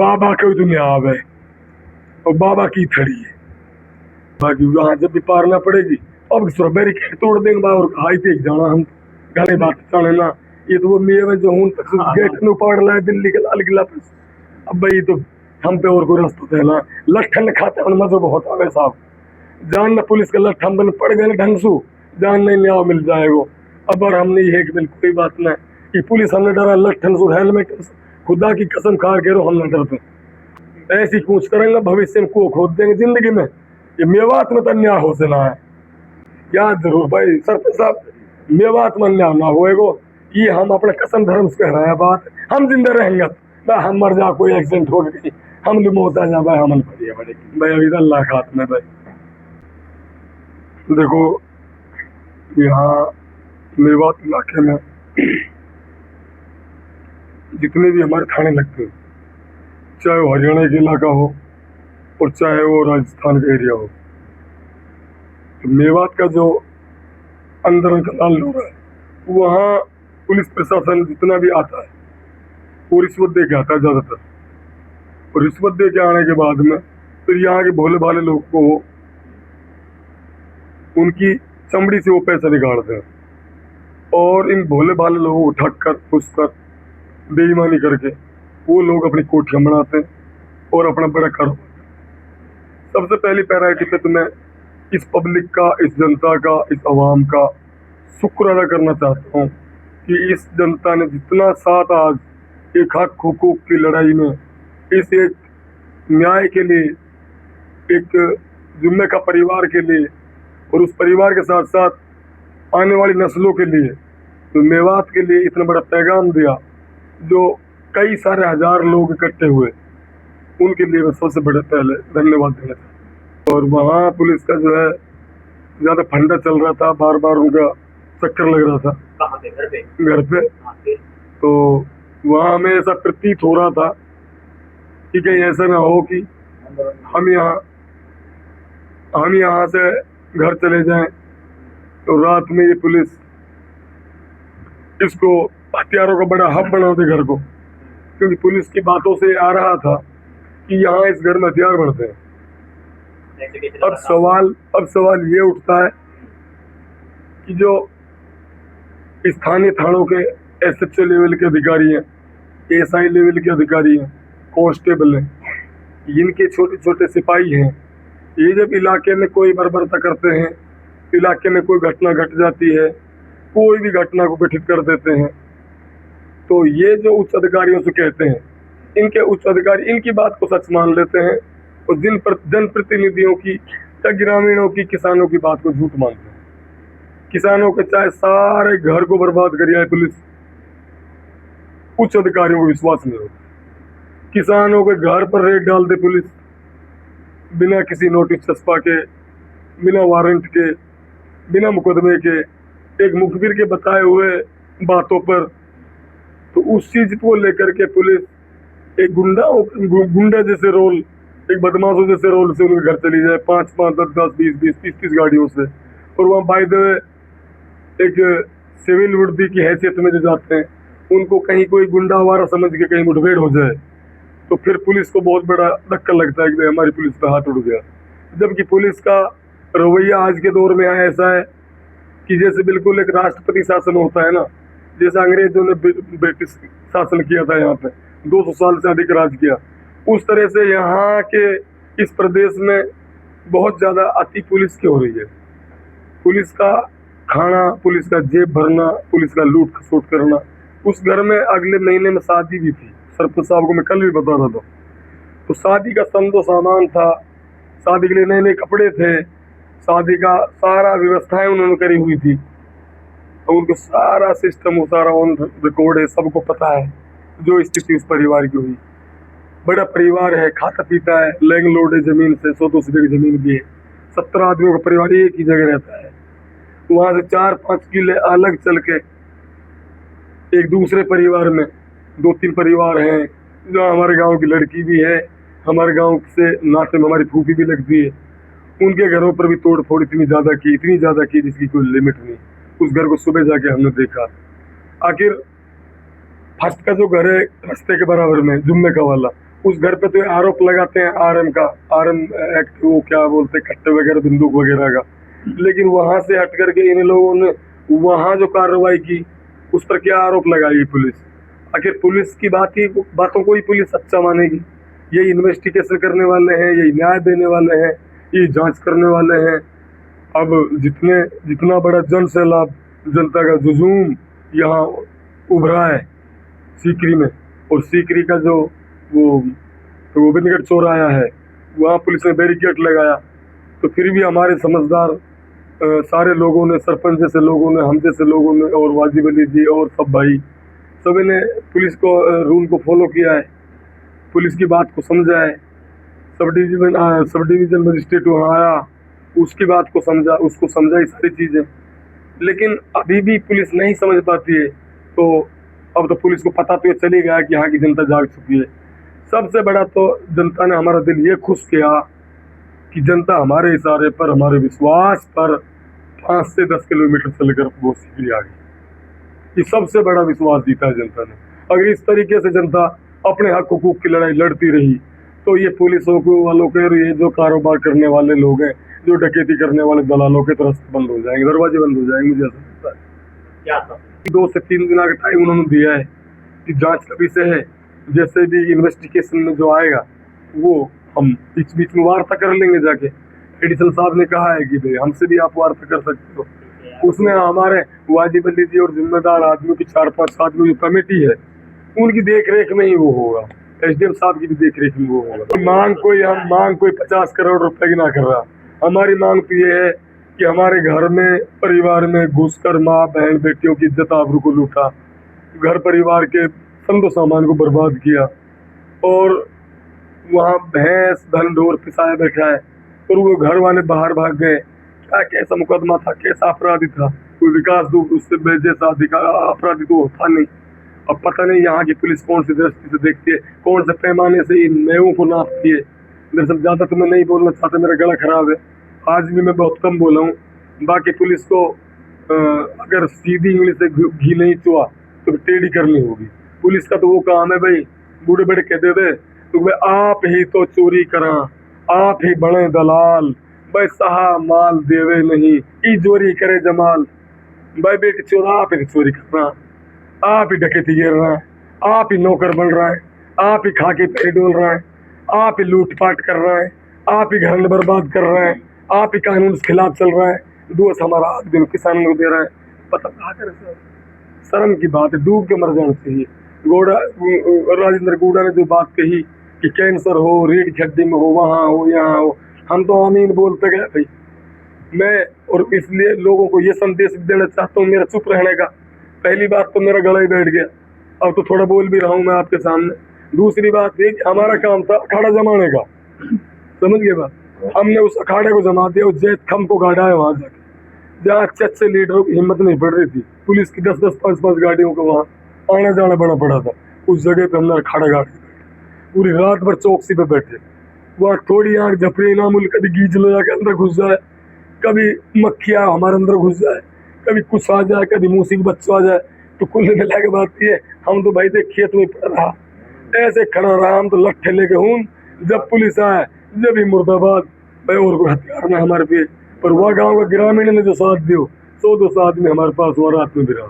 बाबा की दुनिया आवे और बाबा की थड़ी है। बाकी वहां जब भी पारना पड़ेगी अब बैरिकेड तोड़ देंगे और हाई पे जाना हम गाने बात चले ना। ये तो वो मेरे जो हूं तक गेट नु पड़ रहा है दिल्ली के लाल किला पे। अब भाई तो हम पे और कोई रास्ता है ना लठन खाते हैं मजा बहुत आवे साहब। जान ना पुलिस के लठ हम बन पड़ गए ढंग सु जान नहीं न्याय मिल जाएगा। अब और हमने ये कि बिल्कुल कोई बात नहीं कि पुलिस हमने डरा लठन सु हेलमेट खुदा की कसम खा के रो हम न डरते। ऐसी कूच करेंगे भविष्य में को खोद देंगे जिंदगी में। ये मेवात में तो अन्याय हो से ना है याद जरूर भाई सरपंच साहब। मेवात में अन्याय ना होएगो ये हम अपने कसम धर्म से कह रहे हैं बात। हम जिंदा रहेंगे भाई हम मर जा कोई एक्सीडेंट हो गई हम लिमोता जा भाई हम भाई अभी अल्लाह के हाथ में भाई। देखो यहाँ मेवात इलाके में जितने भी हमारे थाने लगते हैं चाहे वो हरियाणा का इलाका हो और चाहे वो राजस्थान का एरिया हो तो मेवात का जो अंदर का लाल लोग है वहाँ पुलिस प्रशासन जितना भी आता है वो रिश्वत दे के आता है ज़्यादातर। और रिश्वत दे के आने के बाद में फिर यहाँ के भोले भाले लोग को उनकी चमड़ी से वो पैसा निकालते हैं और इन भोले भाले लोगों को ठग कर फुस कर बेईमानी करके वो लोग अपनी कोठियाँ बनाते हैं और अपना बड़ा कारोबार। सबसे पहली प्रायोरिटी पे तो मैं इस पब्लिक का इस जनता का इस आवाम का शुक्र अदा करना चाहता हूँ कि इस जनता ने जितना साथ आज एक हक हुकूक की लड़ाई में इस एक न्याय के लिए एक जुम्मे का परिवार के लिए और उस परिवार के साथ साथ आने वाली नस्लों के लिए तो मेवात के लिए इतना बड़ा पैगाम दिया जो कई सारे हजार लोग इकट्ठे हुए उनके लिए मैं सबसे बड़े पहले धन्यवाद देना चाहता हूँ। और वहाँ पुलिस का जो है ज़्यादा फंडा चल रहा था बार बार उनका चक्कर लग रहा था घर पे तो वहाँ हमें ऐसा प्रतीत हो रहा था कि कहीं ऐसा ना हो कि हम यहाँ से घर चले जाएं तो रात में ये पुलिस इसको हथियारों का बड़ा हब बना दे घर को। क्योंकि पुलिस की बातों से आ रहा था कि यहाँ इस घर में हथियार बढ़ते हैं। अब सवाल ये उठता है कि जो स्थानीय थानों के एसएचओ लेवल के अधिकारी हैं एएसआई लेवल के अधिकारी हैं कांस्टेबल हैं इनके छोटे छोटे सिपाही हैं ये जब इलाके में कोई बर्बरता करते हैं इलाके में कोई घटना घट जाती है कोई भी घटना को गठित कर देते हैं तो ये जो उच्च अधिकारियों से कहते हैं इनके उच्च अधिकारी इनकी बात को सच मान लेते हैं और जनप्रतिनिधियों की या ग्रामीणों की किसानों की बात को झूठ मानते हैं। किसानों के चाहे सारे घर को बर्बाद कर आए पुलिस उच्च अधिकारियों को विश्वास नहीं होता। किसानों के घर पर रेड डाल दे पुलिस बिना किसी नोटिस चस्पा के बिना वारंट के बिना मुकदमे के एक मुखबिर के बताए हुए बातों पर तो उस चीज को लेकर के पुलिस एक गुंडा जैसे रोल एक बदमाशों जैसे रोल से उनके घर चली जाए 5 5 10 10 20 20 30 30 गाड़ियों से और वहाँ बाय द वे एक सिविल वर्दी की हैसियत में जो जाते हैं उनको कहीं कोई गुंडा हमारा समझ के कहीं मुठभेड़ हो जाए तो फिर पुलिस को बहुत बड़ा धक्का लगता है कि हमारी पुलिस पे हाथ उड़ गया। जबकि पुलिस का रवैया आज के दौर में ऐसा है कि जैसे बिल्कुल एक राष्ट्रपति शासन होता है ना जैसे अंग्रेजों ने ब्रिटिश शासन किया था यहाँ पे 200 साल से अधिक राज किया उस तरह से यहाँ के इस प्रदेश में बहुत ज्यादा अति पुलिस की हो रही है। पुलिस का खाना पुलिस का जेब भरना पुलिस का लूट खसोट करना। उस घर में अगले महीने में शादी भी थी सरपंच साहब को मैं कल भी बता रहा था तो शादी का संदो सामान था शादी के लिए नए नए कपड़े थे शादी का सारा व्यवस्थाएं उन्होंने करी हुई थी तो उनको सारा सिस्टम वो सारा ऑन रिकॉर्ड है सबको पता है जो स्थिति उस परिवार की हुई। बड़ा परिवार है खाता पीता है लैंडलॉर्ड है जमीन से 100-200 बीघे जमीन भी है 70 आदमियों का परिवार एक ही जगह रहता है। वहां से 4-5 किले अलग चल के एक दूसरे परिवार में 2-3 परिवार हैं जो हमारे गांव की लड़की भी है हमारे गांव से नाते में हमारी फूफी भी लगती है उनके घरों पर भी तोड़ फोड़ इतनी ज़्यादा की जिसकी कोई लिमिट नहीं। उस घर को सुबह जाके हमने देखा। आखिर फर्स्ट का जो घर है रास्ते के बराबर में जुम्मे का वाला उस घर पे तो आरोप लगाते हैं आरएम का, आरएम एक्ट, वो क्या बोलते हैं, कट्टे वगैरह बंदूक वगैरह का। लेकिन वहां से हट करके इन लोगों ने वहां जो कार्रवाई की उस पर क्या आरोप लगाई पुलिस? आखिर पुलिस की बातों को ही पुलिस अच्छा मानेगी? यही इन्वेस्टिगेशन करने वाले हैं, यही न्याय देने वाले हैं, यही जांच करने वाले हैं। अब जितना बड़ा जन सैलाब, जनता का जुजूम यहाँ उभरा है सीकरी में, और सीकरी का जो वो गोविंदगढ़ चौराहा है वहाँ पुलिस ने बैरिकेड लगाया, तो फिर भी हमारे समझदार सारे लोगों ने, सरपंच जैसे लोगों ने, हम जैसे लोगों ने, और वाजिब अली जी और सब भाई, सभी ने पुलिस को रूल को फॉलो किया है, पुलिस की बात को समझा है। सब डिवीजन मजिस्ट्रेट वहाँ आया, उसकी बात को समझा, उसको समझाई सारी चीज़ें। लेकिन अभी भी पुलिस नहीं समझ पाती है। तो अब तो पुलिस को पता तो ये चली गया कि यहाँ की जनता जाग चुकी है। सबसे बड़ा तो जनता ने हमारा दिल ये खुश किया कि जनता हमारे इशारे पर, हमारे विश्वास पर 5 से 10 किलोमीटर चलकर वो सीकरी आ गई। ये सबसे बड़ा विश्वास जीता है जनता ने। अगर इस तरीके से जनता अपने हक हुकूक की लड़ाई लड़ती रही तो ये पुलिसों को वालों के, ये जो कारोबार करने वाले लोग हैं, जो डकैती करने वाले दलालों के तरफ बंद हो जाएंगे, दरवाजे बंद हो जाएंगे। मुझे ऐसा लगता है। क्या 2 से 3 दिन का टाइम उन्होंने दिया है कि जांच का विषय है, जैसे भी इन्वेस्टिगेशन में जो आएगा वो हम बीच बीच में वार्ता कर लेंगे जाके। एडिशनल साहब ने कहा है कि भाई हमसे भी आप वार्ता कर सकते हो। उसमें हमारे वाजिब अली जी और जिम्मेदार आदमियों की 4-5 आदमी जो कमेटी है उनकी देख रेख में ही वो होगा, एसडीएम साहब की भी देख रेख में वो होगा। मांग कोई 50 करोड़ रुपए की ना कर रहा। हमारी मांग तो ये है कि हमारे घर में, परिवार में घुसकर माँ बहन बेटियों की इज्जत आबरू को लूटा, घर परिवार के संदो सामान को बर्बाद किया, और वहाँ भैंस धन ढोर पिसाया बैठा है, और वो घर वाले बाहर भाग गए। क्या कैसा मुकदमा था, कैसा अपराधी था? कोई विकास दुबे उससे जैसा अपराधी तो था नहीं। अब पता नहीं यहाँ की पुलिस कौन सी दृष्टि से देखती है, कौन से पैमाने से इन नेवों को नापती है। दरअसल ज़्यादा तो मैं नहीं बोलना चाहता, मेरा गला खराब है, आज भी मैं बहुत कम बोला हूँ। बाकी पुलिस को अगर सीधी इंग्लिश से घी नहीं चुआ तो टेढ़ी करनी होगी। पुलिस का तो वो काम है भाई, बूढ़े बड़े कहते थे तो भाई आप ही तो चोरी करा, आप ही बड़े दलाल, भाई सहा माल देवे नहीं, ई चोरी करे जमाल। भाई बेटी चोरा आप ही चोरी कर रहा, आप ही डकैती गिर रहा है, आप ही नौकर बन रहा है, आप ही खा के पेट डोल रहा है, आप ही लूटपाट कर रहा है, आप ही घर में बर्बाद कर रहा है, आप ही कानून के खिलाफ चल रहा है, दोष हमारा आदमी किसानों को दे रहा है। पता कहा करे सर, शर्म की बात है, डूब के मर जाना चाहिए। राजेंद्र गौड़ा ने जो बात कही कि कैंसर हो, रीढ़ की हड्डी में हो, वहाँ हो, यहाँ हो, हम तो आमीन बोलते गए भाई। मैं और इसलिए लोगों को ये संदेश देना चाहता हूँ मेरा चुप रहने का। पहली बात तो मेरा गला ही बैठ गया, अब तो थोड़ा बोल भी रहा हूँ मैं आपके सामने। दूसरी बात ये कि हमारा काम था अखाड़ा जमाने का, समझ गए बात? हमने उस अखाड़े को जमा दिया, उस जैत खम को गाड़ा है वहाँ जाके, जहाँ अच्छे लीडरों की हिम्मत नहीं पड़ रही थी, पुलिस की 10-10, 5-5 गाड़ियों को वहाँ आना जाना बड़ा पड़ा था। उस जगह पे हमने अखाड़ा गाड़ के पूरी रात भर चौकसी पे बैठे। वहाँ थोड़ी आँख झपड़ी नामुल, कभी गीज लो जाके अंदर घुस जाए, कभी मक्खियाँ हमारे अंदर घुस जाए, कभी कुछ आ जाए, कभी मूसी के बच्चों आ जाए। तो कुल मिला के बात ये, हम तो भाई थे खेत में पड़ रहा, ऐसे खड़ा रहा, हम तो लट्ठे लेके हूँ। जब पुलिस आए जब ही मुर्दाबाद भाई, और कोई हथियार में हमारे पे। पर वह गाँव का ग्रामीण ने जो साथ दियो, 100-200 आदमी हमारे पास हुआ रात में भी रहा।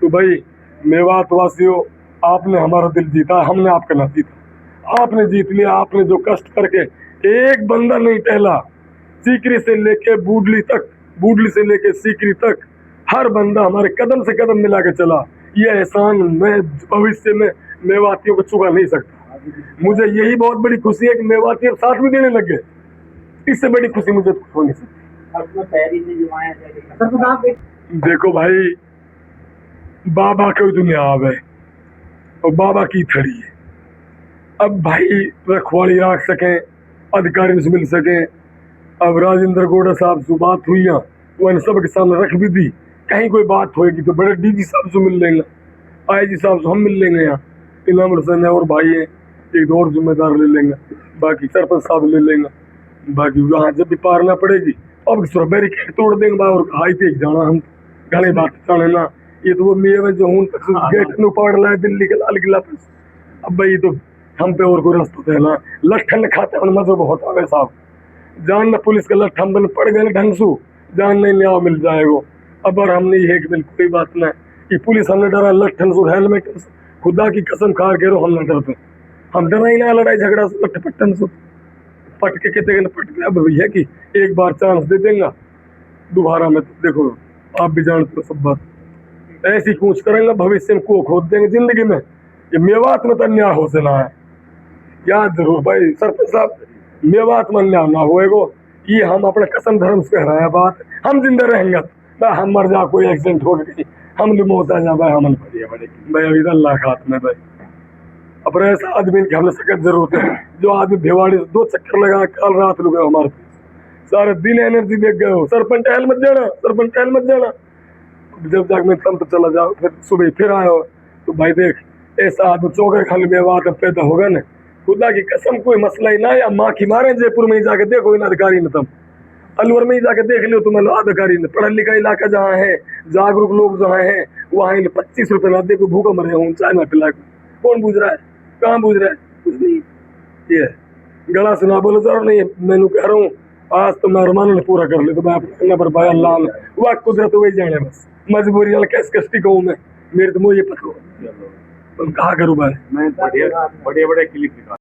तो भाई मेवात वासियों, आपने हमारा दिल जीता, हमने आपका ना जीता, आपने जीत लिया। आपने जो कष्ट करके एक बंदा नहीं टहला, सीकरी से लेके बूडली तक, बूडली से लेके सीकरी तक हर बंदा हमारे कदम से कदम मिला के चला। ये एहसान मैं भविष्य में मेवातियों को चुका नहीं सकता। मुझे यही बहुत बड़ी खुशी है कि मेवाती अब साथ में देने लग गए, इससे बड़ी खुशी मुझे हो नहीं सकती। देखो भाई, बाबा की दुनिया आवे और बाबा की थड़ी है। अब भाई रखवाली रख सकें, अधिकारी से मिल सकें। अब राजेंद्र गौड़ा साहब से बात हुई है, वो इन सब के सामने रख भी दी। कहीं कोई बात होएगी तो बड़े डीजी साहब से मिल लेंगे, आईजी साहब से हम मिल लेंगे, यहाँ इनाम रसन है और भाई है, एक दो और जिम्मेदार ले लेंगे, बाकी सरपंच साहब ले लेंगे। बाकी वहाँ जब भी पार ना पड़ेगी अब बैरिकेड तोड़ देंगे और हाई तेज जाना हम घने बात जाने ना। ये तो वो मेरे जो हूँ गेट में पाड़ रहा है दिल्ली के लाल किला पर। अब भाई तो हम पे और कोई रास्ता थे ना लठन खाते हम मजे बहुत आवे साहब जान न पुलिस का लठ हम बन पड़ गए ढंग सु जान नहीं न्याय मिल जाएगो अब और हमने ये कि कोई बात नहीं कि पुलिस हमने डरा लठन सु हेलमेट खुदा की कसम खा के रो हम न डरते हम डरा ही ना लड़ाई झगड़ा से लठ पट्टन सु पट के कहते पट गया अब भैया कि एक बार चांस दे देंगे दोबारा में तो देखो आप भी जानते हो सब बात ऐसी पूछ करेंगे भविष्य में को खोद देंगे जिंदगी में ये मेवात में तो अन्याय हो से ना है याद जरूर भाई सरपंच साहब मेवात में अन्याय ना होएगो ये हम अपने कसम धर्म से कह रहे हैं बात हम जिंदा रहेंगे भाई हम मर जा कोई एक्सीडेंट हो गई हम लिमोत आ जा भाई हम भाई अभी अल्लाह के हाथ में भाई अब ऐसा आदमी की हमें सख्त जरूरत है जो आदमी भिवाड़ी से 2 चक्कर लगा कल रात लुक गए हमारे सारे दिन एनर्जी देख गए हो सरपंच टहल मत जाना सरपंच टहल मत जाना जब तक मैं तम तो चला जाओ फिर सुबह फिर आयो तो भाई देख ऐसा आदमी चौकर खाली में बात पैदा होगा ना खुदा की कसम कोई मसला ही ना या माँ की मारे जयपुर में ही जाके देखो इन अधिकारी ने तुम अलवर में ही जाके देख लियो तुम अधिकारी ने पढ़ा लिखा इलाका जहाँ है जागरूक लोग जहाँ है वहाँ 25 रुपए ना दे को भूखा मरे हूँ चाय में पिला कौन पूछ रहा है कहाँ पूछ रहा है कुछ नहीं ये गला सुना बोलो जरूर नहीं मैंने कह रहा हूँ आज तो मेहरबान ने पूरा कर ले तो मैं अपने पर भाई अल्लाह ने वह कुदरत वही जाने बस मजबूरी वाला कैस कष्टी कहूँ मैं मेरे तो मुझे पता तुम कहा करूँ भाई मैं बढ़िया बढ़िया क्लिप